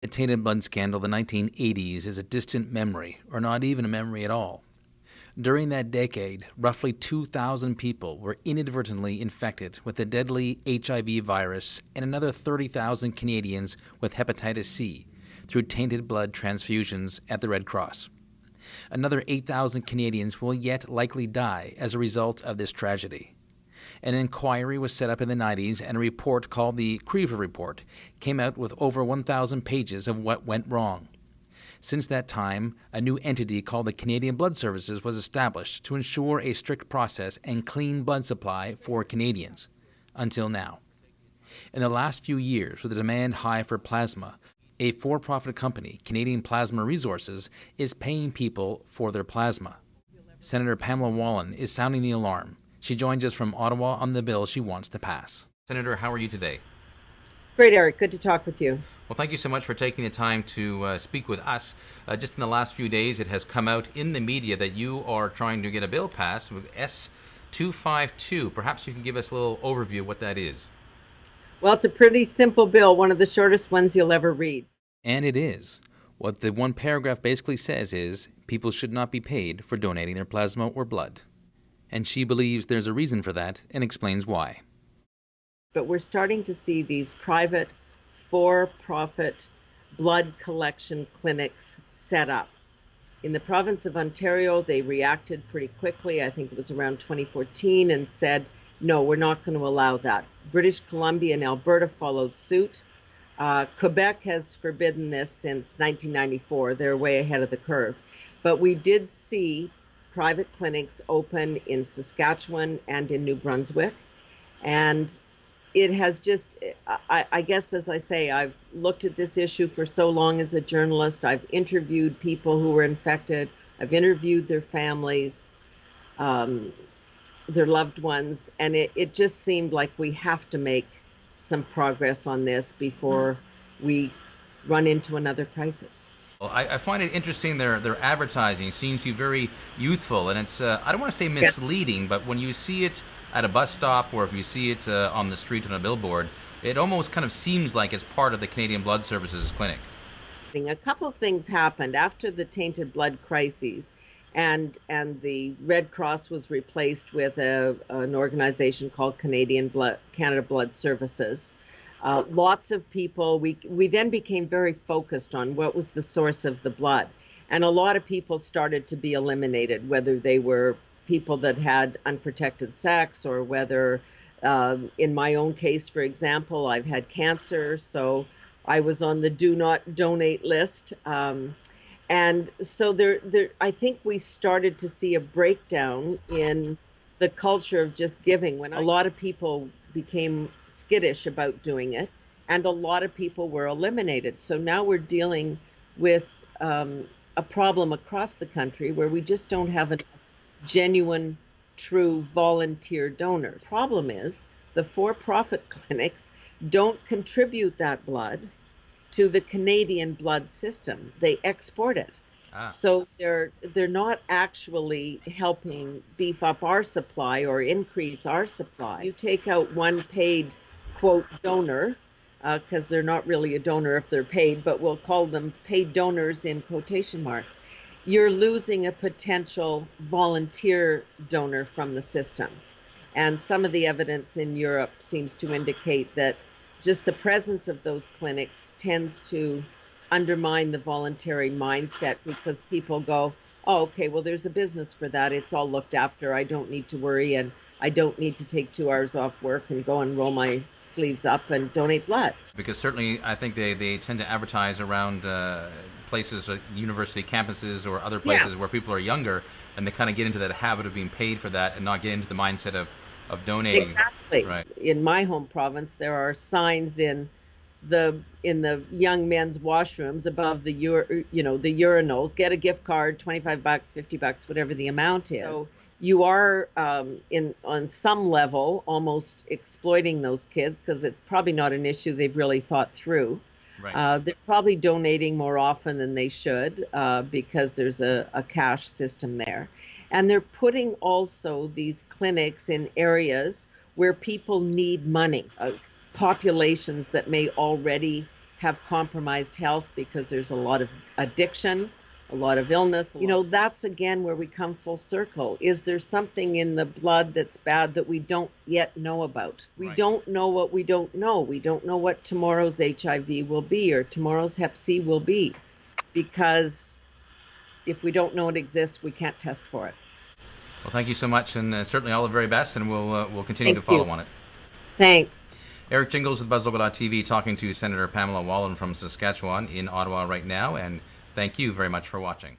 The Tainted blood scandal of the 1980s is a distant memory, or not even a memory at all. During that decade, roughly 2,000 people were inadvertently infected with the deadly HIV virus and another 30,000 Canadians with hepatitis C through tainted blood transfusions at the Red Cross. Another 8,000 Canadians will yet likely die as a result of this tragedy. An inquiry was set up in the 90s, and a report called the Creever Report came out with over 1,000 pages of what went wrong. Since that time, a new entity called the Canadian Blood Services was established to ensure a strict process and clean blood supply for Canadians, until now. In the last few years, with the demand high for plasma, a for-profit company, Canadian Plasma Resources, is paying people for their plasma. Senator Pamela Wallin is sounding the alarm. She joins us from Ottawa on the bill she wants to pass. Senator, how are you today? Great, Eric. Good to talk with you. Well, thank you so much for taking the time to speak with us. Just in the last few days, it has come out in the media that you are trying to get a bill passed with S-252. Perhaps you can give us a little overview of what that is. Well, it's a pretty simple bill, one of the shortest ones you'll ever read. And it is. What the one paragraph basically says is people should not be paid for donating their plasma or blood. And she believes there's a reason for that and explains why. But we're starting to see these private, for-profit blood collection clinics set up. In the province of Ontario, they reacted pretty quickly, I think it was around 2014, and said, no, we're not going to allow that. British Columbia and Alberta followed suit. Quebec has forbidden this since 1994. They're way ahead of the curve. But we did see private clinics open in Saskatchewan and in New Brunswick. And it has just, I guess, as I say, I've looked at this issue for so long as a journalist. I've interviewed people who were infected. I've interviewed their families, their loved ones. And it just seemed like we have to make some progress on this before we run into another crisis. Well, I find it interesting. Their advertising seems to be very youthful, and it's I don't want to say misleading, but when you see it at a bus stop or if you see it on the street on a billboard, it almost kind of seems like it's part of the Canadian Blood Services clinic. A couple of things happened after the tainted blood crises, and the Red Cross was replaced with an organization called Canada Blood Services. Lots of people, we then became very focused on what was the source of the blood. And a lot of people started to be eliminated, whether they were people that had unprotected sex or whether, in my own case, for example, I've had cancer, so I was on the do not donate list. And so I think we started to see a breakdown in the culture of just giving when a lot of people became skittish about doing it, and a lot of people were eliminated. So now we're dealing with a problem across the country where we just don't have enough genuine, true volunteer donors. Problem is, the for-profit clinics don't contribute that blood to the Canadian blood system. They export it. So they're not actually helping beef up our supply or increase our supply. You take out one paid, quote, donor, because they're not really a donor if they're paid, but we'll call them paid donors in quotation marks. You're losing a potential volunteer donor from the system. And some of the evidence in Europe seems to indicate that just the presence of those clinics tends to undermine the voluntary mindset, because people go, oh, okay, well, there's a business for that. It's all looked after. I don't need to worry, and I don't need to take 2 hours off work and go and roll my sleeves up and donate blood. Because certainly I think they tend to advertise around places like university campuses or other places where people are younger, and they kind of get into that habit of being paid for that and not get into the mindset of donating. Exactly. Right. In my home province, there are signs in the young men's washrooms above the urinals, get a gift card, $25, $50, whatever the amount is. So you are on some level almost exploiting those kids, because it's probably not an issue they've really thought through. Right. They're probably donating more often than they should, because there's a cash system there. And they're putting also these clinics in areas where people need money, populations that may already have compromised health because there's a lot of addiction, a lot of illness. You know, that's again where we come full circle. Is there something in the blood that's bad that we don't yet know about? We Right. don't know what we don't know. We don't know what tomorrow's HIV will be or tomorrow's Hep C will be, because if we don't know it exists, we can't test for it. Well, thank you so much, and certainly all the very best, and we'll continue to Thank follow you. on it. Thanks. Eric Jingles with BuzzLocal.tv talking to Senator Pamela Wallin from Saskatchewan in Ottawa right now, and thank you very much for watching.